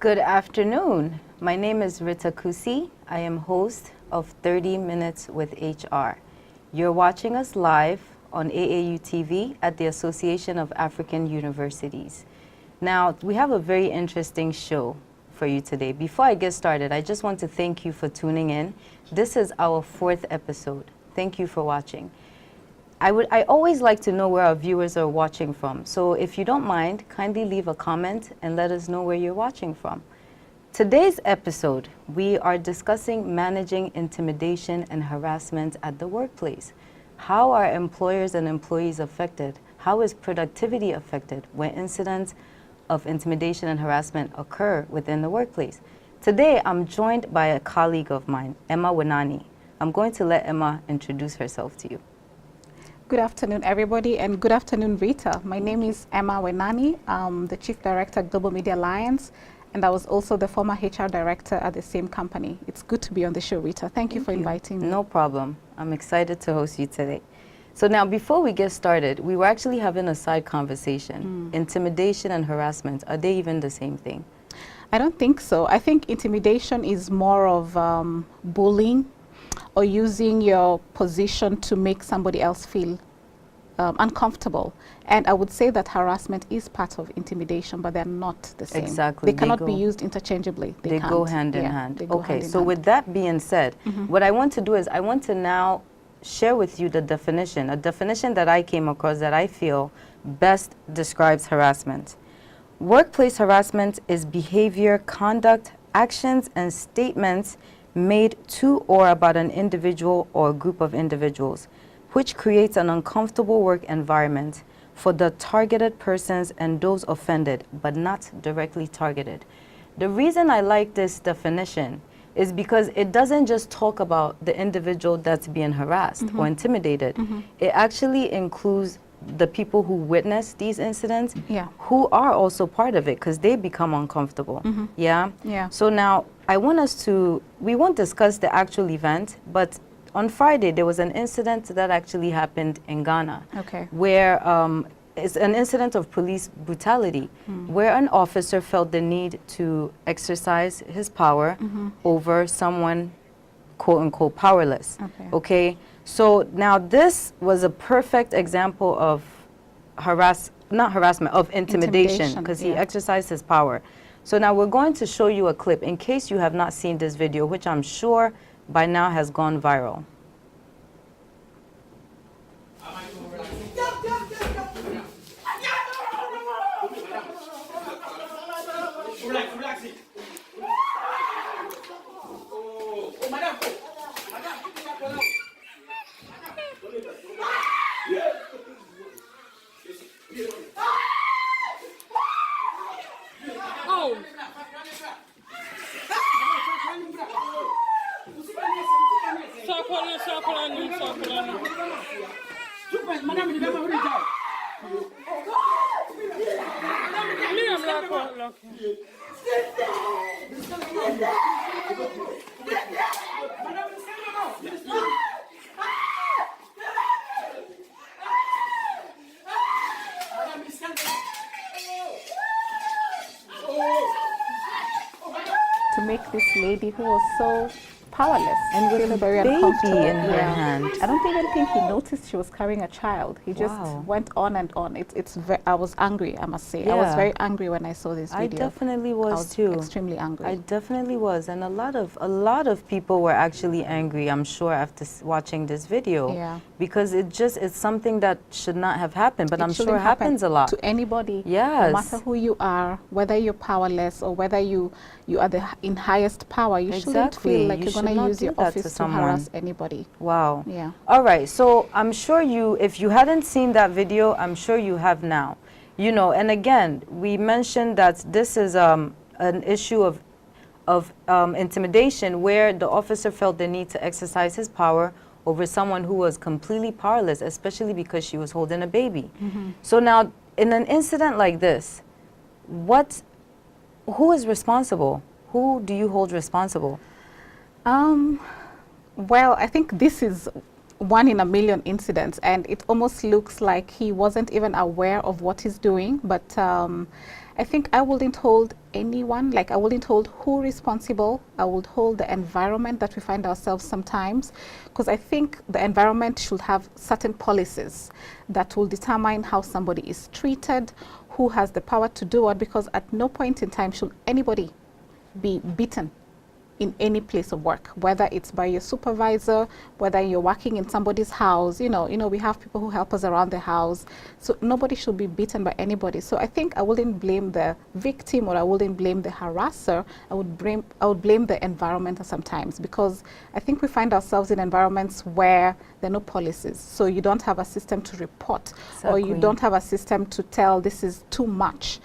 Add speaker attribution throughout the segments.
Speaker 1: Good afternoon. My name is Rita KUSI. I am host of 30 Minutes with HR. You're watching us live on AAU TV at the Association of African Universities. Now, we have a very interesting show for you today. Before I get started, I just want to thank you for tuning in. This is our 4th episode. Thank you for watching. I always like to know where our viewers are watching from. So if you don't mind, kindly leave a comment and let us know where you're watching from. Today's episode, we are discussing managing intimidation and harassment at the workplace. How are employers and employees affected? How is productivity affected when incidents of intimidation and harassment occur within the workplace? Today, I'm joined by a colleague of mine, Emma Wenani. I'm going to let Emma introduce herself to you.
Speaker 2: Good afternoon, everybody, and good afternoon, Rita. My name is Emma Wenani. I'm the Chief Director at Global Media Alliance, and I was also the former HR Director at the same company. It's good to be on the show, Rita. Thank you for inviting me.
Speaker 1: No problem. I'm excited to host you today. So now, before we get started, we were actually having a side conversation. Intimidation and harassment, are they even the same thing?
Speaker 2: I don't think so. I think intimidation is more of bullying, or using your position to make somebody else feel uncomfortable. And I would say that harassment is part of intimidation, but they're not the same.
Speaker 1: Exactly.
Speaker 2: They cannot be used interchangeably.
Speaker 1: They go hand in hand. Okay, so
Speaker 2: hand.
Speaker 1: with that being said, what I want to do is I want to now share with you the definition, a definition that I came across that I feel best describes harassment. Workplace harassment is behavior, conduct, actions, and statements made to or about an individual or group of individuals, which creates an uncomfortable work environment for the targeted persons and those offended, but not directly targeted. The reason I like this definition is because it doesn't just talk about the individual that's being harassed or intimidated. It actually includes the people who witness these incidents, who are also part of it because they become uncomfortable. Yeah. So now I want us to, we won't discuss the actual event, but on Friday there was an incident that actually happened in Ghana, where it's an incident of police brutality, where an officer felt the need to exercise his power over someone, quote unquote, powerless. So now this was a perfect example of of intimidation, because he exercised his power. So now we're going to show you a clip in case you have not seen this video, which I'm sure by now has gone viral.
Speaker 2: To make this lady who was so powerless
Speaker 1: and with
Speaker 2: feel very
Speaker 1: a baby
Speaker 2: uncomfortable
Speaker 1: in her hand.
Speaker 2: I don't even think he noticed she was carrying a child. He just went on and on. I was angry, I must say. I was very angry when I saw this video.
Speaker 1: I definitely was too.
Speaker 2: Extremely angry.
Speaker 1: I definitely was, and a lot of people were actually angry, I'm sure, after watching this video, because it's something that should not have happened, but I'm sure it happens a lot
Speaker 2: to anybody. No matter who you are, whether you're powerless or whether you are in highest power, you shouldn't feel like you're going to use your office to harass anybody.
Speaker 1: Wow. All right, so I'm sure if you hadn't seen that video, I'm sure you have now. You know, and again, we mentioned that this is an issue of intimidation, where the officer felt the need to exercise his power over someone who was completely powerless, especially because she was holding a baby. So now, in an incident like this, who is responsible? Who do you hold responsible?
Speaker 2: Well, I think this is one in a million incidents, and it almost looks like he wasn't even aware of what he's doing. But I think I wouldn't hold anyone, like I wouldn't hold who responsible. I would hold the environment that we find ourselves sometimes, because I think the environment should have certain policies that will determine how somebody is treated, who has the power to do it, because at no point in time should anybody be beaten in any place of work, whether it's by your supervisor, whether you're working in somebody's house. You know, we have people who help us around the house, so nobody should be beaten by anybody. So I think I wouldn't blame the victim, or I wouldn't blame the harasser. I would blame the environment sometimes, because I think we find ourselves in environments where there are no policies, so you don't have a system to report, or you don't have a system to tell this is too much.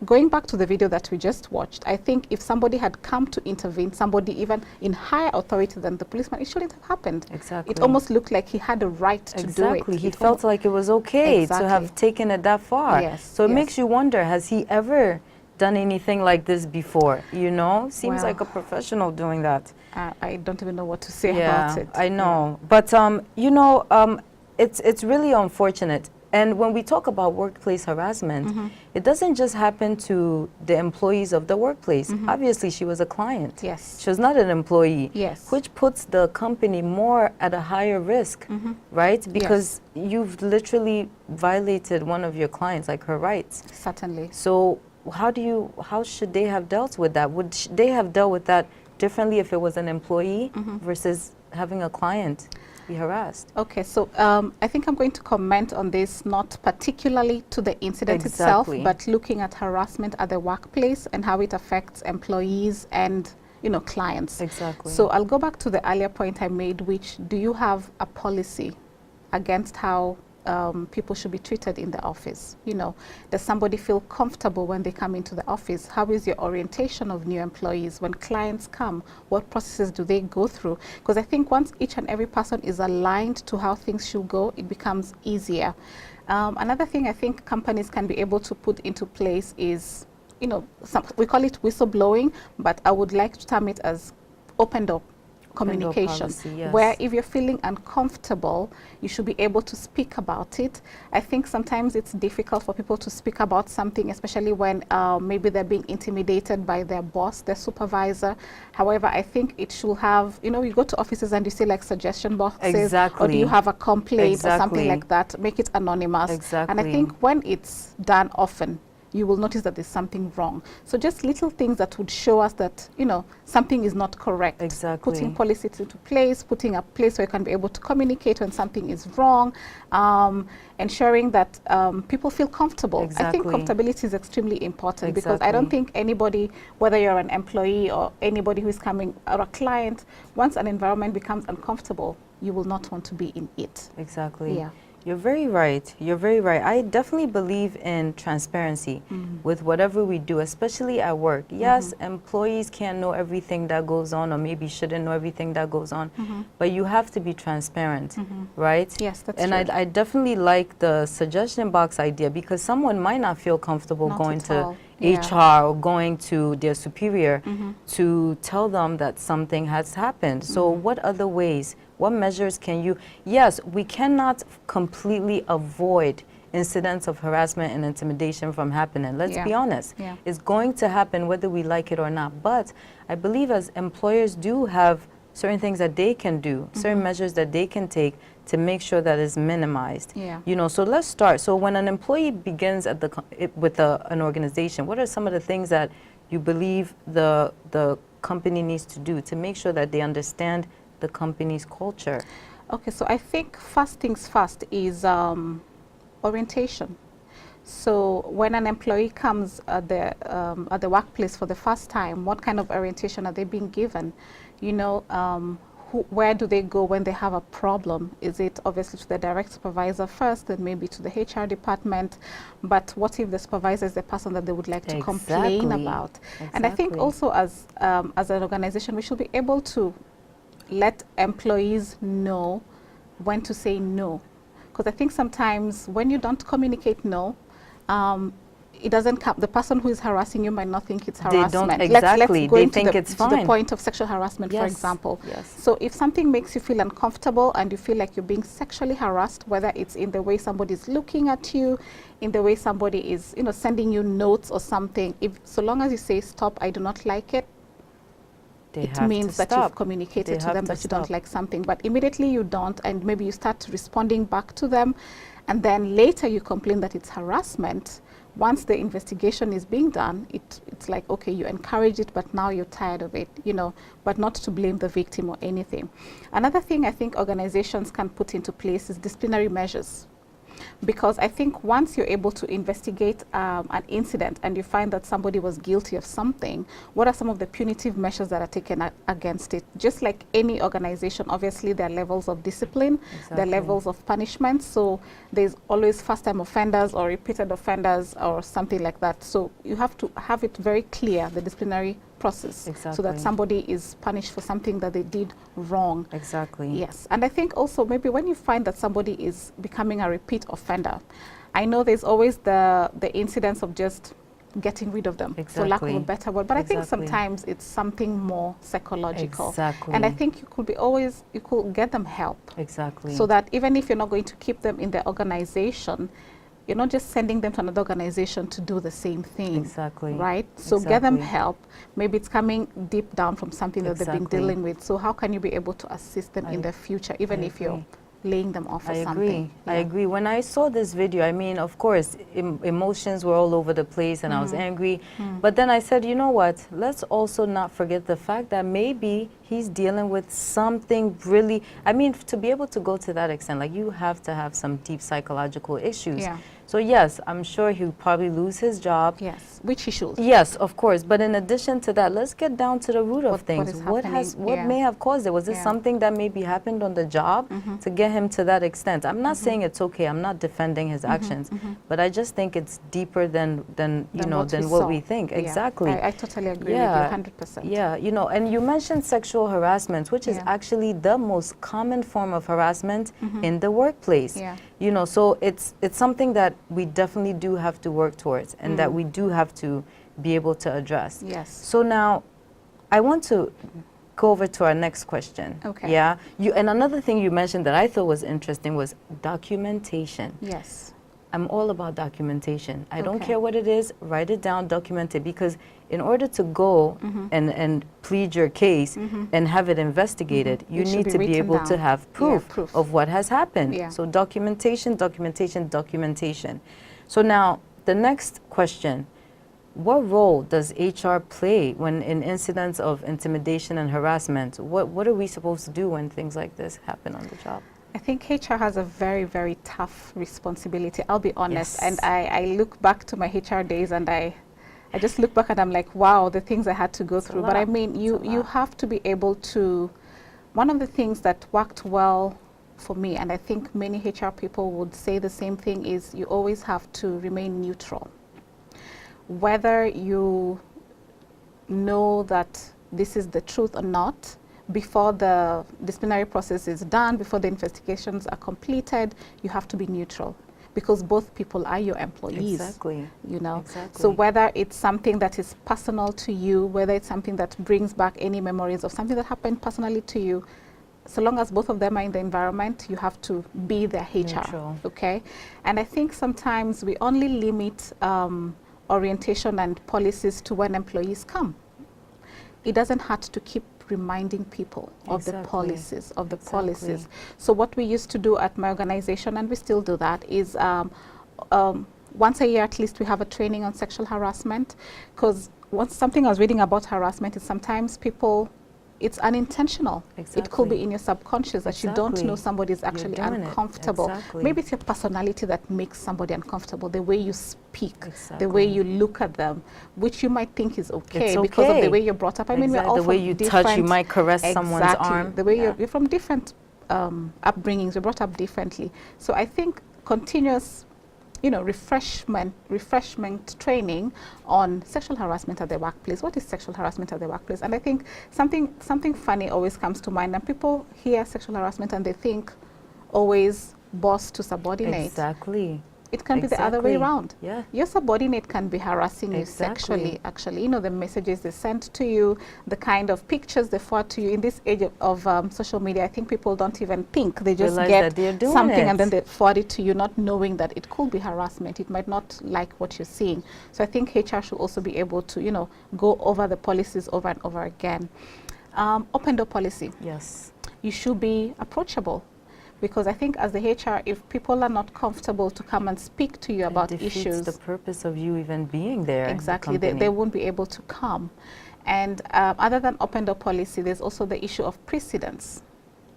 Speaker 2: Going back to the video that we just watched, I think if somebody had come to intervene, somebody even in higher authority than the policeman, it shouldn't have happened.
Speaker 1: Exactly.
Speaker 2: It almost looked like he had a right to do it.
Speaker 1: Exactly. He felt like it was okay to have taken it that far.
Speaker 2: Yes.
Speaker 1: So it makes you wonder, has he ever done anything like this before? You know, seems like a professional doing that.
Speaker 2: I don't even know what to say about it.
Speaker 1: I know. But, you know, it's really unfortunate. And when we talk about workplace harassment, it doesn't just happen to the employees of the workplace. Obviously, she was a client.
Speaker 2: Yes.
Speaker 1: She was not an employee.
Speaker 2: Yes.
Speaker 1: Which puts the company more at a higher risk, right? Because you've literally violated one of your clients, like her rights.
Speaker 2: Certainly.
Speaker 1: So how should they have dealt with that? Would they have dealt with that differently if it was an employee versus having a client be harassed? Okay,
Speaker 2: so I think I'm going to comment on this, not particularly to the incident itself, but looking at harassment at the workplace and how it affects employees and, you know, clients.
Speaker 1: Exactly.
Speaker 2: So I'll go back to the earlier point I made, which, do you have a policy against how people should be treated in the office? You know, does somebody feel comfortable when they come into the office? How is your orientation of new employees? When clients come, what processes do they go through? Because I think once each and every person is aligned to how things should go, it becomes easier. Another thing I think companies can be able to put into place is, you know, we call it whistleblowing, but I would like to term it as open door communication, policy, where if you're feeling uncomfortable, you should be able to speak about it. I think sometimes it's difficult for people to speak about something, especially when maybe they're being intimidated by their boss, their supervisor. However, I think it should have, you know, you go to offices and you see like suggestion boxes, or do you have a complaint or something like that, make it anonymous. And I think when it's done often, you will notice that there's something wrong. So just little things that would show us that, you know, something is not correct. Putting policies into place, putting a place where you can be able to communicate when something is wrong, ensuring that people feel comfortable. I think comfortability is extremely important, because I don't think anybody, whether you're an employee or anybody who is coming, or a client, once an environment becomes uncomfortable, you will not want to be in it.
Speaker 1: Yeah. You're very right. You're very right. I definitely believe in transparency with whatever we do, especially at work. Yes, employees can't know everything that goes on, or maybe shouldn't know everything that goes on, but you have to be transparent, right?
Speaker 2: Yes, that's
Speaker 1: true. And I definitely like the suggestion box idea, because someone might not feel comfortable going to HR or going to their superior to tell them that something has happened. So what other ways? What measures can you? Yes, we cannot completely avoid incidents of harassment and intimidation from happening. Let's be honest. It's going to happen whether we like it or not. But I believe as employers do have certain things that they can do, certain measures that they can take to make sure that it's minimized. You know, so let's start. So when an employee begins at with an organization, what are some of the things that you believe the company needs to do to make sure that they understand the company's culture?
Speaker 2: Okay, so I think first things first is orientation. So when an employee comes at the workplace for the first time, what kind of orientation are they being given? You know, where do they go when they have a problem? Is it obviously to the direct supervisor first, then maybe to the HR department? But what if the supervisor is the person that they would like to complain about? And I think also as an organization, we should be able to let employees know when to say no. Because I think sometimes when you don't communicate no, it doesn't come. The person who is harassing you might not think it's
Speaker 1: They don't
Speaker 2: harassment.
Speaker 1: exactly.
Speaker 2: Let's go
Speaker 1: They
Speaker 2: into
Speaker 1: think
Speaker 2: the,
Speaker 1: it's
Speaker 2: to the
Speaker 1: fine.
Speaker 2: point of sexual harassment, for
Speaker 1: Yes.
Speaker 2: example.
Speaker 1: Yes.
Speaker 2: So if something makes you feel uncomfortable and you feel like you're being sexually harassed, whether it's in the way somebody is looking at you, in the way somebody is, you know, sending you notes or something, if so long as you say stop, I do not like it,
Speaker 1: They
Speaker 2: it
Speaker 1: have
Speaker 2: means
Speaker 1: to
Speaker 2: that
Speaker 1: stop.
Speaker 2: you've communicated
Speaker 1: They
Speaker 2: to
Speaker 1: have
Speaker 2: them
Speaker 1: to
Speaker 2: that you don't
Speaker 1: stop.
Speaker 2: like something, but immediately you don't, and maybe you start responding back to them, and then later you complain that it's harassment. Once the investigation is being done, it's like, okay, you encourage it, but now you're tired of it, you know, but not to blame the victim or anything. Another thing I think organizations can put into place is disciplinary measures. Because I think once you're able to investigate an incident and you find that somebody was guilty of something, what are some of the punitive measures that are taken against it? Just like any organization, obviously there are levels of discipline, there are levels of punishment. So there's always first-time offenders or repeated offenders or something like that. So you have to have it very clear, the disciplinary process, so that somebody is punished for something that they did wrong.
Speaker 1: Exactly.
Speaker 2: Yes, and I think also maybe when you find that somebody is becoming a repeat offender, I know there's always the incidence of just getting rid of them, for lack of a better word, but I think sometimes it's something more psychological.
Speaker 1: Exactly.
Speaker 2: And I think you could get them help.
Speaker 1: Exactly.
Speaker 2: So that even if you're not going to keep them in the organization, you're not just sending them to another organization to do the same thing.
Speaker 1: Exactly.
Speaker 2: Right? So get them help. Maybe it's coming deep down from something that they've been dealing with. So how can you be able to assist them in the future, even if you're laying them off or something?
Speaker 1: I agree. When I saw this video, I mean, of course, emotions were all over the place and I was angry. But then I said, you know what? Let's also not forget the fact that maybe he's dealing with something really, I mean, to be able to go to that extent, like you have to have some deep psychological issues.
Speaker 2: Yeah.
Speaker 1: So yes, I'm sure he'll probably lose his job.
Speaker 2: Yes, which he should.
Speaker 1: Yes, of course. But in addition to that, let's get down to the root of things. What may have caused it? Was it something that maybe happened on the job to get him to that extent? I'm not saying it's okay. I'm not defending his actions, but I just think it's deeper than what we think.
Speaker 2: Yeah.
Speaker 1: Exactly.
Speaker 2: I totally agree with you 100%.
Speaker 1: Yeah, you know, and you mentioned sexual harassment, which is actually the most common form of harassment in the workplace.
Speaker 2: Yeah.
Speaker 1: You know, so it's something that we definitely do have to work towards and that we do have to be able to address.
Speaker 2: Yes.
Speaker 1: So now I want to go over to our next question.
Speaker 2: Okay.
Speaker 1: Yeah. And another thing you mentioned that I thought was interesting was documentation.
Speaker 2: Yes.
Speaker 1: I'm all about documentation. I don't care what it is, write it down, document it, because in order to go and plead your case and have it investigated, you need to be able to have proof of what has happened.
Speaker 2: Yeah.
Speaker 1: So documentation, documentation, documentation. So now the next question, what role does HR play when in incidents of intimidation and harassment? What are we supposed to do when things like this happen on the job?
Speaker 2: I think HR has a very, very tough responsibility. I'll be honest. Yes. And I look back to my HR days and I just look back and I'm like, wow, the things I had to go through. But I mean, you have to be able to, one of the things that worked well for me, and I think many HR people would say the same thing, is you always have to remain neutral. Whether you know that this is the truth or not, before the disciplinary process is done, before the investigations are completed, you have to be neutral, because both people are your employees.
Speaker 1: Exactly.
Speaker 2: You know.
Speaker 1: Exactly.
Speaker 2: So whether it's something that is personal to you, whether it's something that brings back any memories of something that happened personally to you, so long as both of them are in the environment, you have to be their HR. Neutral. Okay. And I think sometimes we only limit orientation and policies to when employees come. It doesn't hurt to keep reminding people of the policies, So what we used to do at my organization, and we still do that, is once a year at least we have a training on sexual harassment, because something I was reading about harassment is sometimes people, it's unintentional. It could be in your subconscious that you don't know somebody is actually uncomfortable. Maybe it's your personality that makes somebody uncomfortable, the way you speak, the way you look at them, which you might think is okay because of the way you're brought up. I mean, we're all
Speaker 1: the way you touch, you might caress someone's arm.
Speaker 2: The way you're from different upbringings, we're brought up differently. So I think continuous refreshment training on sexual harassment at the workplace. What is sexual harassment at the workplace? And I think something funny always comes to mind, and people hear sexual harassment and they think always boss to subordinate.
Speaker 1: Exactly.
Speaker 2: it can be the other way around.
Speaker 1: Yeah.
Speaker 2: Your subordinate can be harassing you sexually, actually. You know, the messages they send to you, the kind of pictures they forward to you. In this age of social media, I think people don't even think. They just get something and then they forward it to you, not knowing that it could be harassment. It might not like what you're seeing. So I think HR should also be able to, you know, go over the policies over and over again. Open door policy.
Speaker 1: Yes.
Speaker 2: You should be approachable. Because I think as the HR, if people are not comfortable to come and speak to you about issues,
Speaker 1: the purpose of you even being there.
Speaker 2: Exactly, they won't be able to come. And other than open door policy, there's also the issue of precedence.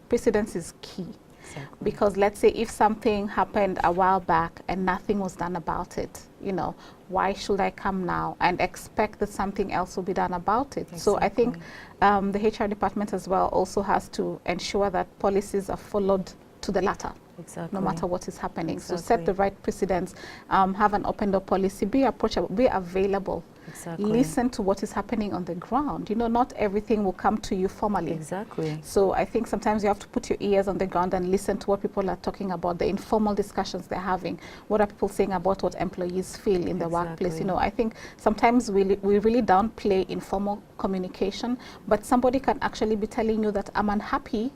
Speaker 2: Precedence is key. Exactly. Because let's say if something happened a while back and nothing was done about it, you know, why should I come now and expect that something else will be done about it? Exactly. So I think the HR department as well also has to ensure that policies are followed to the latter, no matter what is happening. So set the right precedents, have an open door policy, be approachable, be available. Listen to what is happening on the ground. You know, not everything will come to you formally. So I think sometimes you have to put your ears on the ground and listen to what people are talking about, the informal discussions they're having. What are people saying about what employees feel in the workplace? You know, I think sometimes we really downplay informal communication, but somebody can actually be telling you that I'm unhappy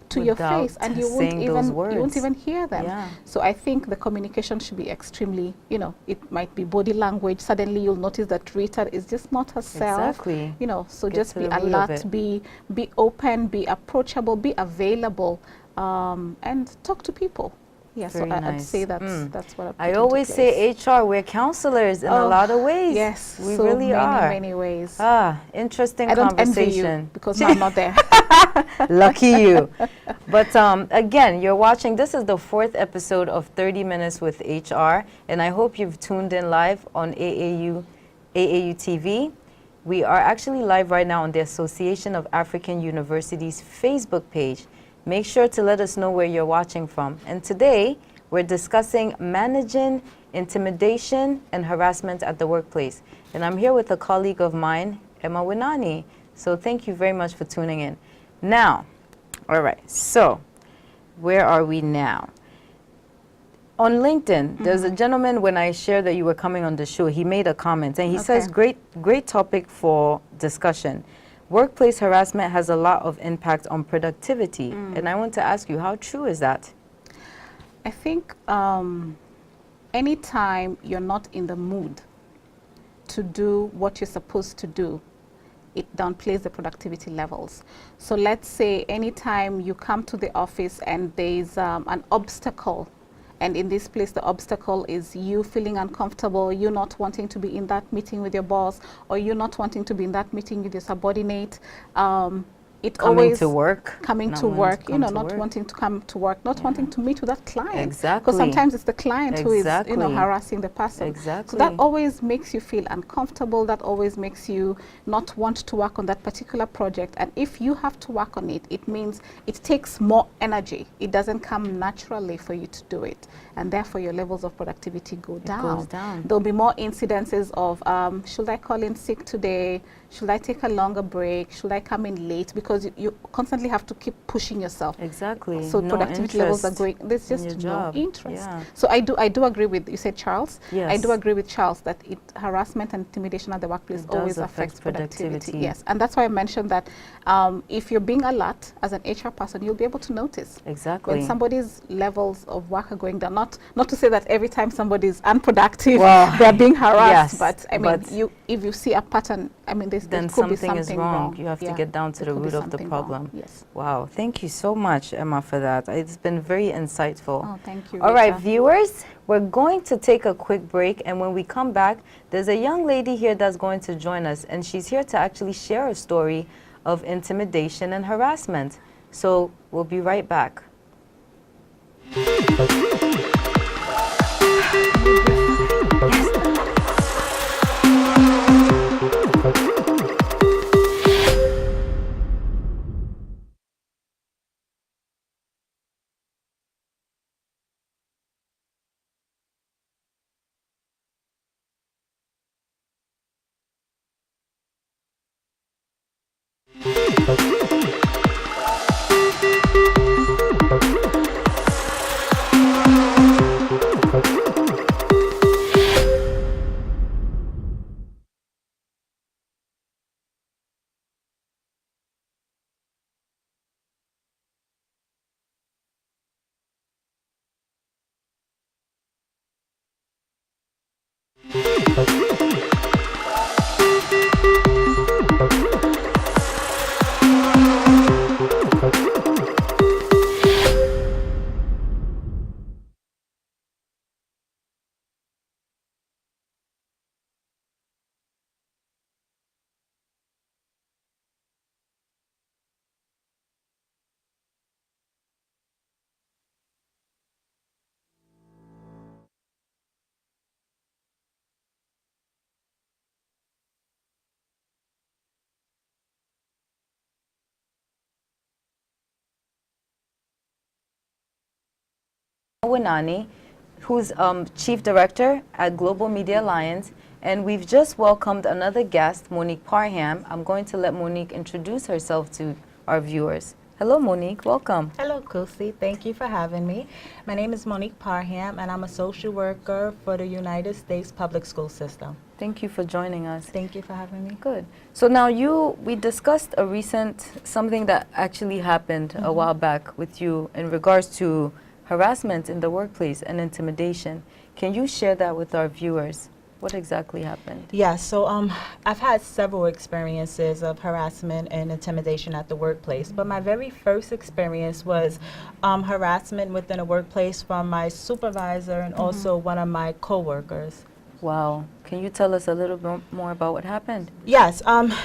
Speaker 2: to your face, and you won't even hear them. So I think the communication should be extremely, you know, it might be body language. Suddenly you'll notice that Rita is just not herself. You know, so just be alert, be open, be approachable, be available, and talk to people. Yes, so I'd say that's what I
Speaker 1: always say HR, we're counselors in a lot of ways.
Speaker 2: Yes,
Speaker 1: we really are.
Speaker 2: Many ways.
Speaker 1: Interesting
Speaker 2: I don't
Speaker 1: conversation.
Speaker 2: Envy you because I'm not there.
Speaker 1: Lucky you. But again, you're watching, this is the 4th episode of 30 Minutes with HR, and I hope you've tuned in live on AAU TV. We are actually live right now on the Association of African Universities Facebook page. Make sure to let us know where you're watching from. And today, we're discussing managing intimidation and harassment at the workplace. And I'm here with a colleague of mine, Emma Wenani. So thank you very much for tuning in. Now, all right, so where are we now? On LinkedIn, there's a gentleman, when I shared that you were coming on the show, he made a comment and he says, great topic for discussion. Workplace harassment has a lot of impact on productivity. And I want to ask you, how true is that?
Speaker 2: I think anytime you're not in the mood to do what you're supposed to do, it downplays the productivity levels. So let's say anytime you come to the office and there's an obstacle, and in this place the obstacle is you feeling uncomfortable, you not wanting to be in that meeting with your boss, or you not wanting to be in that meeting with your subordinate, coming to work, you know, not wanting to come to work, not wanting to meet with that client. Because sometimes it's the client who is, you know, harassing the person. So that always makes you feel uncomfortable. That always makes you not want to work on that particular project. And if you have to work on it, it means it takes more energy. It doesn't come naturally for you to do it. And therefore your levels of productivity go down. There'll be more incidences of, should I call in sick today? Should I take a longer break? Should I come in late? Because you constantly have to keep pushing yourself. So no productivity levels are going. There's just no interest. So I do agree with, you said Charles. I do agree with Charles that harassment and intimidation at the workplace always affects productivity. Yes, and that's why I mentioned that if you're being alert as an HR person, you'll be able to notice when somebody's levels of work are going down. Not to say that every time somebody's unproductive, they're being harassed, but I mean, if you see a pattern, I mean, then something is wrong.
Speaker 1: You have to get down to the root of the problem. Wow, thank you so much, Emma, for that. It's been very insightful.
Speaker 2: Oh, thank you,
Speaker 1: All right, viewers, we're going to take a quick break, and when we come back, there's a young lady here that's going to join us, and she's here to actually share a story of intimidation and harassment. So we'll be right back. Wenani, who's Chief Director at Global Media Alliance, and we've just welcomed another guest, Monique Parham. I'm going to let Monique introduce herself to our viewers. Hello, Monique. Welcome.
Speaker 3: Hello, KUSI. Thank you for having me. My name is Monique Parham, and I'm a social worker for the United States Public School System.
Speaker 1: Thank you for joining us.
Speaker 3: Thank you for having me.
Speaker 1: Good. So now we discussed something that actually happened a while back with you in regards to harassment in the workplace and intimidation. Can you share that with our viewers? What exactly happened?
Speaker 3: Yeah, so I've had several experiences of harassment and intimidation at the workplace, but my very first experience was harassment within a workplace from my supervisor and also one of my coworkers.
Speaker 1: Wow. Can you tell us a little bit more about what happened?
Speaker 3: Yes.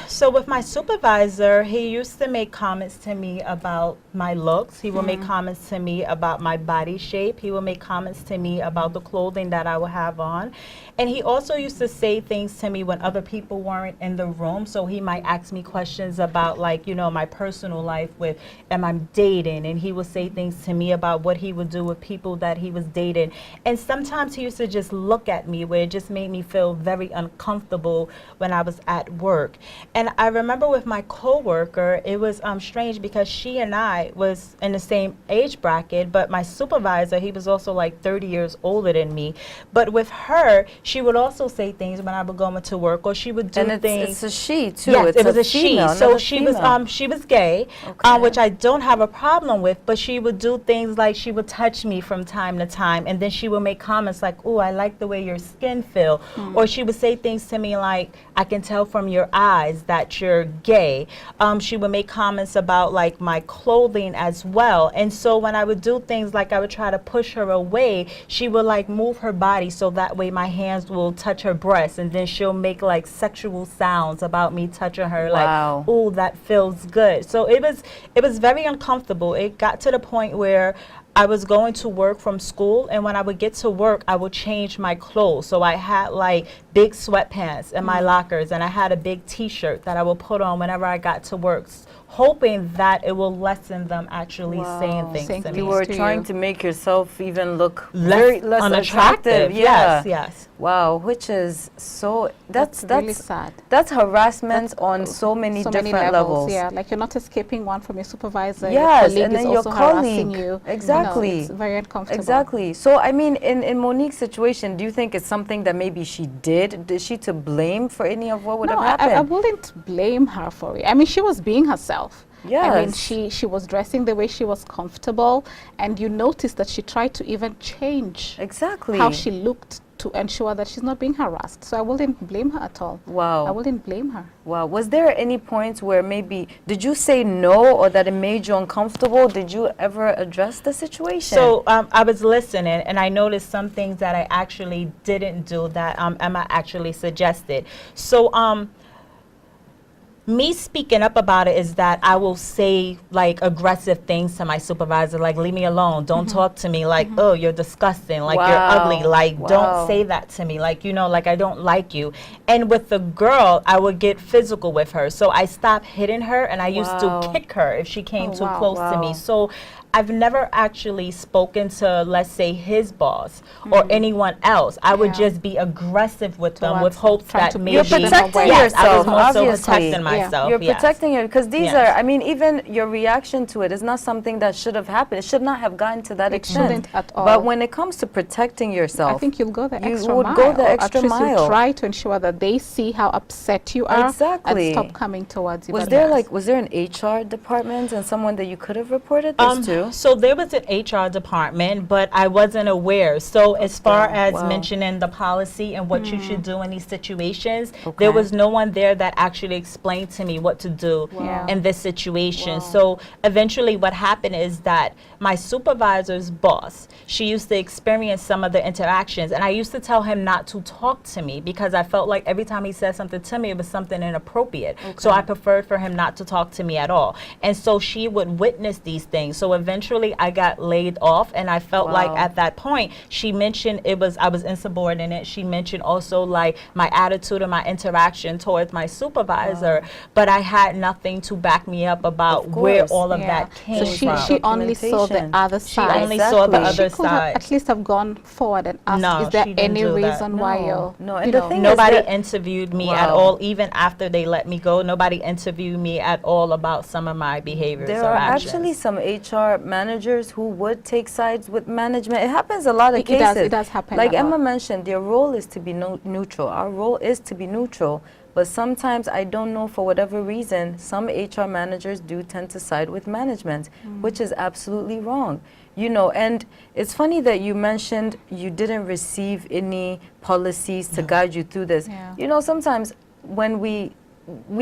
Speaker 3: So with my supervisor, he used to make comments to me about my looks. He would make comments to me about my body shape. He would make comments to me about the clothing that I would have on. And he also used to say things to me when other people weren't in the room. So he might ask me questions about, like, you know, my personal life with, am I dating? And he would say things to me about what he would do with people that he was dating. And sometimes he used to just look at me where it just made me feel very uncomfortable when I was at work. And I remember with my coworker, it was strange because she and I was in the same age bracket, but my supervisor, he was also like 30 years older than me. But with her, she would also say things when I would go into work, or she would do
Speaker 1: and
Speaker 3: things.
Speaker 1: It's a she too.
Speaker 3: Yes, it was a
Speaker 1: female,
Speaker 3: she. So
Speaker 1: female.
Speaker 3: she was gay,
Speaker 1: Okay.
Speaker 3: which I don't have a problem with. But she would do things like she would touch me from time to time, and then she would make comments like, "Oh, I like the way your skin feel," or she would say things to me like, "I can tell from your eyes that you're gay." She would make comments about like my clothing as well. And so when I would do things like I would try to push her away, she would like move her body so that way my hands will touch her breast, and then she'll make like sexual sounds about me touching her.
Speaker 1: Wow.
Speaker 3: Like, "Oh, that feels good." So it was very uncomfortable. It got to the point where I was going to work from school, and when I would get to work, I would change my clothes. So I had like big sweatpants in my lockers, and I had a big t-shirt that I would put on whenever I got to work, hoping that it will lessen them actually saying things to me.
Speaker 1: You were trying to make yourself even look
Speaker 3: less
Speaker 1: unattractive.
Speaker 3: Yeah. Yes.
Speaker 1: Wow, which is so
Speaker 2: That's really sad.
Speaker 1: That's harassment on so many different levels.
Speaker 2: Yeah, like you're not escaping one from your supervisor.
Speaker 1: Yes,
Speaker 2: your colleague
Speaker 1: and then
Speaker 2: is
Speaker 1: your
Speaker 2: also
Speaker 1: colleague.
Speaker 2: harassing you.
Speaker 1: Exactly.
Speaker 2: You know, it's very uncomfortable.
Speaker 1: Exactly. So I mean, in Monique's situation, do you think it's something that maybe she did? Is she to blame for any of what would have happened?
Speaker 2: I wouldn't blame her for it. I mean, she was being herself.
Speaker 1: Yes.
Speaker 2: I mean, she was dressing the way she was comfortable, and you noticed that she tried to even change
Speaker 1: exactly
Speaker 2: how she looked to ensure that she's not being harassed. So I wouldn't blame her at all.
Speaker 1: Wow.
Speaker 2: I wouldn't blame her.
Speaker 1: Wow. Was there any points where maybe, did you say no, or that it made you uncomfortable? Did you ever address the situation?
Speaker 3: So I was listening, and I noticed some things that I actually didn't do that Emma actually suggested. So me speaking up about it is that I will say like aggressive things to my supervisor, like, "Leave me alone, don't talk to me," like, "Oh, you're disgusting," like, "You're ugly," like, "Don't say that to me," like, you know, like, "I don't like you." And with the girl, I would get physical with her. So I stopped hitting her, and I used to kick her if she came too close to me. So I've never actually spoken to, let's say, his boss or anyone else. I would just be aggressive with them with hopes that maybe
Speaker 1: you're protecting yourself.
Speaker 3: I was more so
Speaker 1: obviously.
Speaker 3: protecting myself.
Speaker 1: You're protecting it, because these
Speaker 3: Yes.
Speaker 1: are, I mean, even your reaction to it is not something that should have happened. It should not have gotten to that extent.
Speaker 2: Shouldn't at all.
Speaker 1: But when it comes to protecting yourself,
Speaker 2: I think you'll go the
Speaker 1: you
Speaker 2: extra
Speaker 1: would
Speaker 2: mile.
Speaker 1: go the
Speaker 2: or
Speaker 1: extra
Speaker 2: at least
Speaker 1: mile.
Speaker 2: you try to ensure that they see how upset you are
Speaker 1: Exactly.
Speaker 2: and stop coming towards you.
Speaker 1: was
Speaker 2: But
Speaker 1: there
Speaker 2: yes.
Speaker 1: was there an HR department and someone that you could have reported this to? you?
Speaker 3: So there was an HR department, but I wasn't aware. So as far as
Speaker 1: wow.
Speaker 3: mentioning the policy and what you should do in these situations,
Speaker 1: Okay.
Speaker 3: there was no one there that actually explained to me what to do
Speaker 2: Wow.
Speaker 3: in this situation.
Speaker 1: Wow.
Speaker 3: So eventually what happened is that my supervisor's boss, she used to experience some of the interactions, and I used to tell him not to talk to me because I felt like every time he said something to me, it was something inappropriate. So I preferred for him not to talk to me at all. And so she would witness these things. So eventually I got laid off, and I felt like
Speaker 1: Wow.
Speaker 3: at that point, she mentioned I was insubordinate. She mentioned also like my attitude and my interaction towards my supervisor, but I had nothing to back me up about
Speaker 1: Of
Speaker 3: where
Speaker 1: course.
Speaker 3: all of
Speaker 2: Yeah.
Speaker 3: that came
Speaker 2: So she,
Speaker 3: from.
Speaker 2: she only saw the
Speaker 1: Documentation.
Speaker 2: other
Speaker 3: She
Speaker 2: side.
Speaker 3: only saw the
Speaker 1: Exactly.
Speaker 3: other
Speaker 2: She could have
Speaker 3: side.
Speaker 2: at least have gone forward and asked,
Speaker 3: No,
Speaker 2: is there
Speaker 3: she didn't
Speaker 2: any
Speaker 3: do that.
Speaker 2: reason why you're,
Speaker 1: No, and
Speaker 2: you
Speaker 1: the
Speaker 2: know,
Speaker 1: thing is
Speaker 3: Nobody
Speaker 1: that-
Speaker 3: interviewed me at
Speaker 1: Wow.
Speaker 3: all, even after they let me go. Nobody interviewed me at all about some of my behaviors
Speaker 1: There
Speaker 3: or
Speaker 1: are
Speaker 3: actions.
Speaker 1: actually some HR managers who would take sides with management. It happens a lot of
Speaker 2: It
Speaker 1: cases.
Speaker 2: does- it does happen
Speaker 1: Like
Speaker 2: a lot.
Speaker 1: Emma mentioned, their role is to be neutral. Our role is to be neutral. But sometimes, I don't know, for whatever reason, some HR managers do tend to side with management, which is absolutely wrong. You know, and it's funny that you mentioned you didn't receive any policies to guide you through this.
Speaker 2: Yeah.
Speaker 1: You know, sometimes when we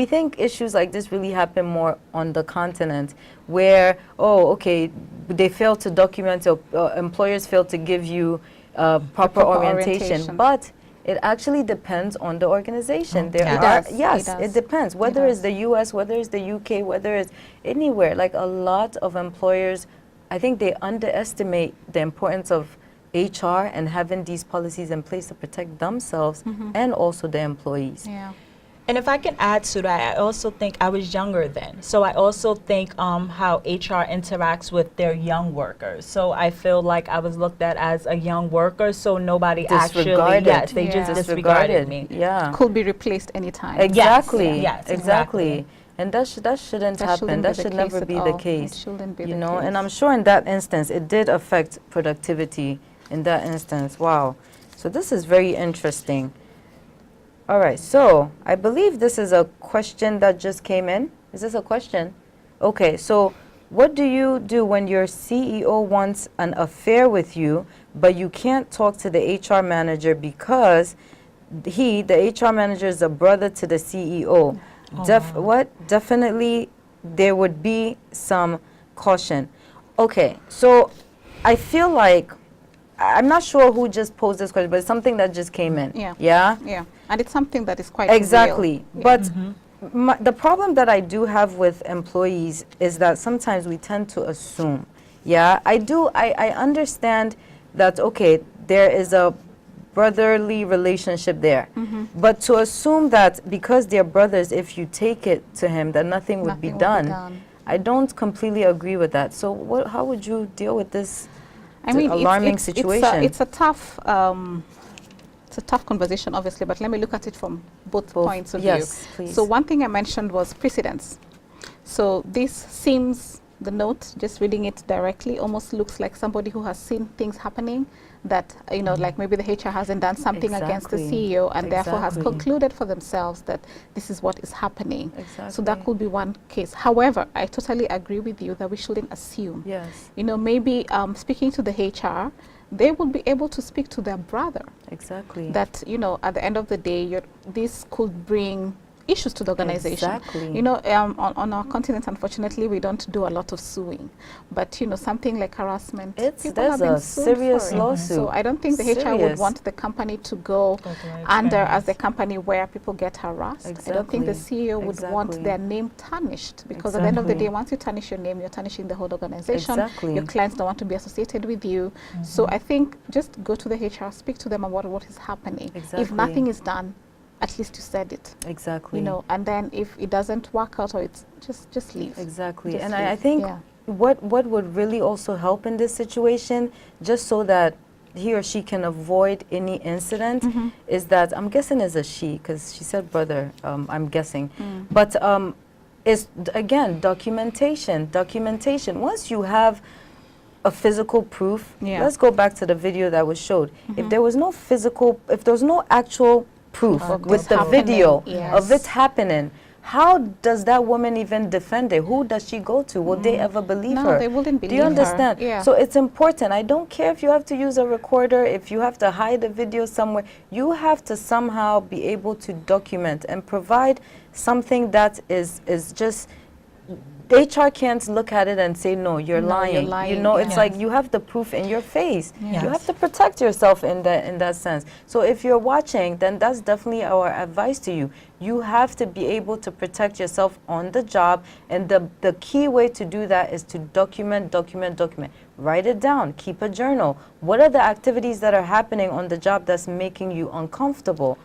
Speaker 1: think issues like this really happen more on the continent, where, oh, okay, they fail to document, or employers fail to give you proper orientation. But it actually depends on the organization. There
Speaker 3: It
Speaker 1: are,
Speaker 2: does,
Speaker 1: yes,
Speaker 2: it
Speaker 1: it
Speaker 2: does.
Speaker 1: depends. Whether it's
Speaker 2: does.
Speaker 1: the U.S., whether it's the U.K., whether it's anywhere. Like a lot of employers, I think they underestimate the importance of HR and having these policies in place to protect themselves and also the employees.
Speaker 2: yeah.
Speaker 3: And if I can add to that, I also think I was younger then. So I also think how HR interacts with their young workers. So I feel like I was looked at as a young worker, so nobody actually,
Speaker 1: Disregarded.
Speaker 3: yes, they
Speaker 2: Yeah.
Speaker 3: just disregarded me.
Speaker 1: Yeah.
Speaker 2: Could be replaced anytime.
Speaker 1: Exactly.
Speaker 3: yes,
Speaker 1: exactly. And that shouldn't
Speaker 2: That
Speaker 1: happen.
Speaker 2: shouldn't
Speaker 1: That
Speaker 2: be the
Speaker 1: should
Speaker 2: case
Speaker 1: never
Speaker 2: at
Speaker 1: be
Speaker 2: all.
Speaker 1: the
Speaker 2: It
Speaker 1: case.
Speaker 2: shouldn't be
Speaker 1: You
Speaker 2: the
Speaker 1: know, and
Speaker 2: case.
Speaker 1: I'm sure in that instance it did affect productivity in that instance. Wow. So this is very interesting. All right. So I believe this is a question that just came in. Is this a question? Okay. So what do you do when your CEO wants an affair with you, but you can't talk to the HR manager because the HR manager, is a brother to the CEO? Definitely there would be some caution. Okay, so I feel like, I'm not sure who just posed this question, but it's something that just came in.
Speaker 2: Yeah.
Speaker 1: Yeah?
Speaker 2: Yeah. And it's something that is quite
Speaker 1: Exactly.
Speaker 2: real.
Speaker 1: But the problem that I do have with employees is that sometimes we tend to assume. Yeah, I understand that, okay, there is a brotherly relationship there. But to assume that because they're brothers, if you take it to him, that nothing would be done, I don't completely agree with that. So how would you deal with this alarming situation?
Speaker 2: It's a tough conversation, obviously, but let me look at it from both points of view.
Speaker 1: Yes, please.
Speaker 2: So one thing I mentioned was precedence. So this seems, the note, just reading it directly, almost looks like somebody who has seen things happening that, you know, like maybe the HR hasn't done something against the
Speaker 1: Exactly.
Speaker 2: CEO and therefore has
Speaker 1: Exactly.
Speaker 2: concluded for themselves that this is what is happening. So
Speaker 1: Exactly.
Speaker 2: that could be one case. However, I totally agree with you that we shouldn't assume.
Speaker 1: Yes,
Speaker 2: You know, maybe speaking to the HR, they will be able to speak to their brother
Speaker 1: exactly.
Speaker 2: that, you know, at the end of the day, this could bring issues to the organization.
Speaker 1: Exactly.
Speaker 2: You know, on our continent, unfortunately, we don't do a lot of suing. But, you know, something like harassment, people
Speaker 1: there's
Speaker 2: have been
Speaker 1: a
Speaker 2: sued
Speaker 1: serious
Speaker 2: for it.
Speaker 1: lawsuit.
Speaker 2: So I don't think the HR would
Speaker 1: Serious.
Speaker 2: want the company to go
Speaker 3: Go through
Speaker 2: under as
Speaker 3: experience.
Speaker 2: the company where people get harassed. I don't think the
Speaker 1: Exactly.
Speaker 2: CEO would want
Speaker 1: Exactly.
Speaker 2: their name tarnished because at the end of the
Speaker 1: Exactly.
Speaker 2: day, once you tarnish your name, you're tarnishing the whole organization.
Speaker 1: Exactly.
Speaker 2: Your clients don't want to be associated with you. So I think just go to the HR, speak to them about what is happening. If
Speaker 1: Exactly.
Speaker 2: nothing is done, at least you said it.
Speaker 1: Exactly.
Speaker 2: You know, and then if it doesn't work out or it's just leave.
Speaker 1: Exactly.
Speaker 2: Just
Speaker 1: And I
Speaker 2: leave.
Speaker 1: think
Speaker 2: Yeah.
Speaker 1: what would really also help in this situation, just so that he or she can avoid any incident, is that, I'm guessing is a she, because she said brother, I'm guessing. But is, again, documentation. Once you have a physical proof,
Speaker 2: Yeah.
Speaker 1: let's go back to the video that was showed. If there was no actual proof
Speaker 2: Of
Speaker 1: with
Speaker 2: this
Speaker 1: the
Speaker 2: happening,
Speaker 1: video
Speaker 2: yes.
Speaker 1: of it happening, how does that woman even defend it? Who does she go to? Will they ever believe
Speaker 2: No,
Speaker 1: her?
Speaker 2: they wouldn't
Speaker 1: Do
Speaker 2: believe
Speaker 1: you
Speaker 2: her.
Speaker 1: understand?
Speaker 2: Yeah.
Speaker 1: So it's important. I don't care if you have to use a recorder, if you have to hide a video somewhere. You have to somehow be able to document and provide something that is just, HR can't look at it and say, no, you're
Speaker 2: No,
Speaker 1: lying.
Speaker 2: you're lying,
Speaker 1: You know,
Speaker 2: yeah.
Speaker 1: it's like you have the proof in your face.
Speaker 2: Yes.
Speaker 1: You have to protect yourself in that sense. So if you're watching, then that's definitely our advice to you. You have to be able to protect yourself on the job, and the key way to do that is to document. Write it down. Keep a journal. What are the activities that are happening on the job that's making you uncomfortable?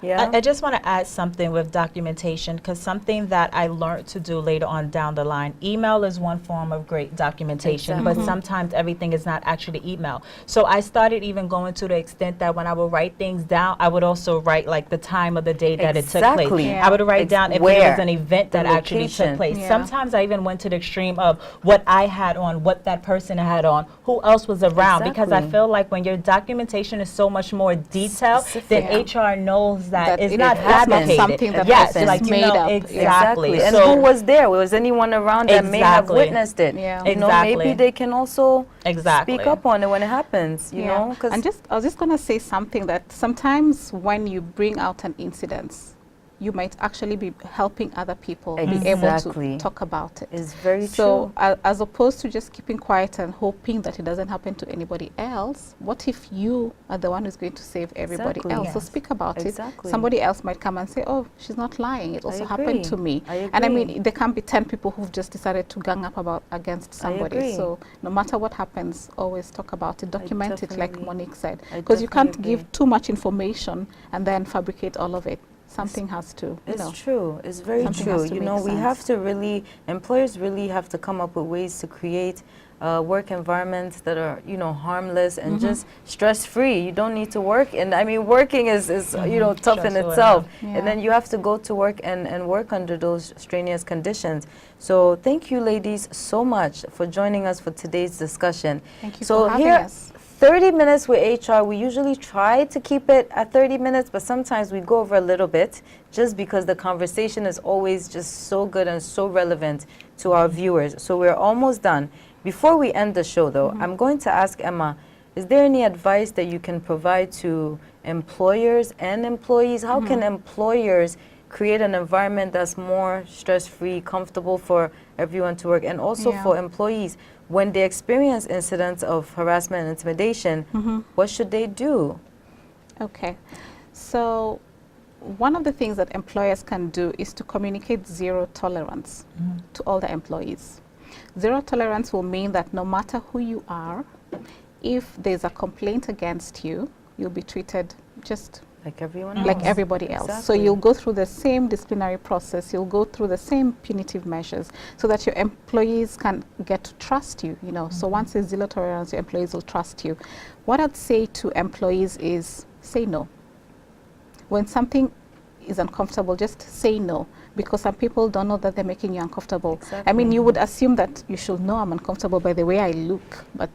Speaker 1: Yeah.
Speaker 3: I just want to add something with documentation, because something that I learned to do later on down the line, email is one form of great documentation, but sometimes everything is not actually email. So I started even going to the extent that when I would write things down, I would also write like the time of the day that it took place.
Speaker 1: Exactly.
Speaker 2: Yeah.
Speaker 3: I would write down if
Speaker 1: Where?
Speaker 3: there was an event
Speaker 1: The
Speaker 3: that actually
Speaker 1: location.
Speaker 3: took place.
Speaker 2: Yeah.
Speaker 3: Sometimes I even went to the extreme of what I had on, what that person had on, who else was around, because I
Speaker 1: Exactly.
Speaker 3: feel like when your documentation is so much more detailed, then
Speaker 2: Specific.
Speaker 3: HR knows that it's
Speaker 2: it-
Speaker 3: not
Speaker 2: it's not
Speaker 3: fabricated.
Speaker 2: something that
Speaker 3: yes,
Speaker 2: was
Speaker 3: like
Speaker 2: just
Speaker 3: you
Speaker 2: made
Speaker 3: know,
Speaker 2: up.
Speaker 3: exactly.
Speaker 1: And
Speaker 3: So
Speaker 1: who was there? Was anyone around that may have
Speaker 3: Exactly.
Speaker 1: witnessed it?
Speaker 2: Yeah.
Speaker 1: You know, maybe
Speaker 3: Exactly.
Speaker 1: they can also
Speaker 3: Exactly.
Speaker 1: speak up on it when it happens, you know? 'Cause
Speaker 2: And I was just going to say something that sometimes when you bring out an incident, you might actually be helping other people be able
Speaker 1: Exactly.
Speaker 2: to talk about it.
Speaker 1: it's very
Speaker 2: So
Speaker 1: true.
Speaker 2: as opposed to just keeping quiet and hoping that it doesn't happen to anybody else, what if you are the one who's going to save everybody
Speaker 1: Exactly.
Speaker 2: else? So
Speaker 3: Yes.
Speaker 2: speak about
Speaker 1: Exactly.
Speaker 2: it. Somebody else might come and say, oh, she's not lying. It also happened
Speaker 1: agree.
Speaker 2: to me.
Speaker 1: I
Speaker 2: And I
Speaker 1: agree.
Speaker 2: mean, there can be 10 people who've just decided to gang up against somebody.
Speaker 1: agree.
Speaker 2: So no matter what happens, always talk about it. Document it, like
Speaker 1: definitely-
Speaker 2: Monique said.
Speaker 1: I
Speaker 2: Because you can't
Speaker 1: definitely agree.
Speaker 2: give too much information and then fabricate all of it. Something has to, you
Speaker 1: It's
Speaker 2: know.
Speaker 1: true. It's very
Speaker 2: Something
Speaker 1: true.
Speaker 2: has to
Speaker 1: You
Speaker 2: make
Speaker 1: know, we
Speaker 2: sense.
Speaker 1: have to really, employers really have to come up with ways to create work environments that are, you know, harmless and just stress-free. You don't need to work. And I mean, working is you know, tough in
Speaker 3: Stressful
Speaker 1: itself.
Speaker 2: enough.
Speaker 1: And then you have to go to work and work under those strenuous conditions. So thank you, ladies, so much for joining us for today's discussion.
Speaker 2: Thank you
Speaker 1: So
Speaker 2: for having
Speaker 1: here,
Speaker 2: us.
Speaker 1: 30 minutes with HR, we usually try to keep it at 30 minutes, but sometimes we go over a little bit just because the conversation is always just so good and so relevant to our viewers. So we're almost done. Before we end the show, though, I'm going to ask Emma, is there any advice that you can provide to employers and employees? How can employers create an environment that's more stress-free, comfortable for everyone to work, and also
Speaker 2: Yeah.
Speaker 1: for employees? When they experience incidents of harassment and intimidation, what should they do?
Speaker 2: Okay. So one of the things that employers can do is to communicate zero tolerance to all the employees. Zero tolerance will mean that no matter who you are, if there's a complaint against you, you'll be treated just
Speaker 1: Like everyone
Speaker 2: like
Speaker 1: else.
Speaker 2: everybody else. So
Speaker 1: Exactly.
Speaker 2: you'll go through the same disciplinary process, you'll go through the same punitive measures so that your employees can get to trust you, you know. So once there's zero tolerance, your employees will trust you. What I'd say to employees is say no. When something is uncomfortable, just say no, because some people don't know that they're making you uncomfortable. I mean, you would assume that you should know I'm uncomfortable by the way I look, but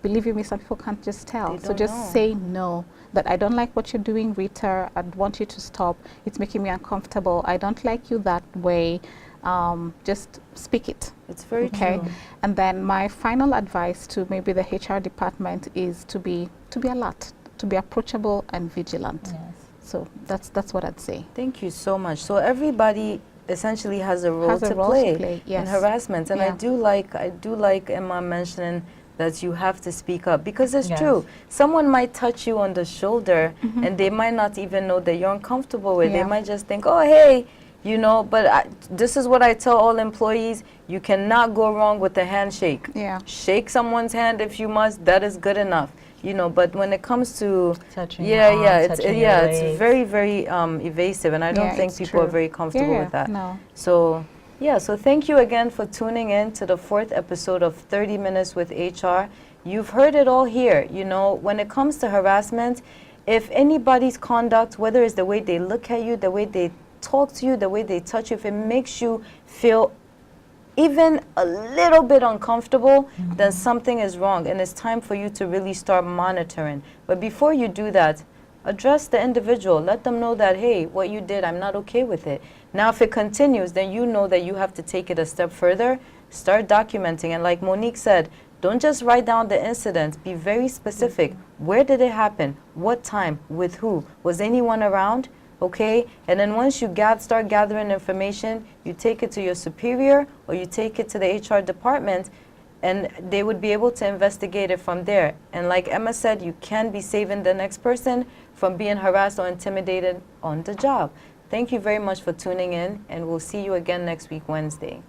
Speaker 2: believe you me, some people can't just tell.
Speaker 1: They
Speaker 2: So
Speaker 1: don't
Speaker 2: just
Speaker 1: know.
Speaker 2: say no, that I don't like what you're doing, Rita. I'd want you to stop. It's making me uncomfortable. I don't like you that way. Just speak it.
Speaker 1: It's very
Speaker 2: Okay.
Speaker 1: true.
Speaker 2: And then my final advice to maybe the HR department is to be alert, to be approachable and vigilant.
Speaker 3: Yes.
Speaker 2: So that's what I'd say.
Speaker 1: Thank you so much. So everybody essentially has a role,
Speaker 2: Has a
Speaker 1: to,
Speaker 2: role to
Speaker 1: play
Speaker 2: play,
Speaker 1: in
Speaker 2: yes.
Speaker 1: harassment. And
Speaker 2: Yeah.
Speaker 1: I do like Emma mentioning that you have to speak up, because it's
Speaker 3: Yes.
Speaker 1: true. Someone might touch you on the shoulder and they might not even know that you're uncomfortable with. They
Speaker 2: Yeah.
Speaker 1: might just think, oh, hey, you know, but this is what I tell all employees. You cannot go wrong with a handshake.
Speaker 2: Yeah.
Speaker 1: Shake someone's hand if you must. That is good enough. You know, but when it comes to
Speaker 3: Touching
Speaker 1: yeah,
Speaker 3: your
Speaker 1: yeah,
Speaker 3: arm,
Speaker 1: it's
Speaker 3: touching your
Speaker 1: it's
Speaker 3: legs.
Speaker 1: very, very evasive, and I don't
Speaker 2: Yeah,
Speaker 1: think
Speaker 2: it's
Speaker 1: people are
Speaker 2: true.
Speaker 1: very comfortable
Speaker 2: Yeah,
Speaker 1: with that.
Speaker 2: no.
Speaker 1: So, yeah, so thank you again for tuning in to the 4th episode of 30 Minutes with HR. You've heard it all here. You know, when it comes to harassment, if anybody's conduct, whether it's the way they look at you, the way they talk to you, the way they touch you, if it makes you feel even a little bit uncomfortable, then something is wrong, and it's time for you to really start monitoring. But before you do that, address the individual. Let them know that, hey, what you did, I'm not okay with it. Now, if it continues, then you know that you have to take it a step further, start documenting. And like Monique said, don't just write down the incident. Be very specific. Where did it happen? What time? With who? Was anyone around? Okay? And then once you start gathering information, you take it to your superior or you take it to the HR department, and they would be able to investigate it from there. And like Emma said, you can be saving the next person from being harassed or intimidated on the job. Thank you very much for tuning in, and we'll see you again next week, Wednesday.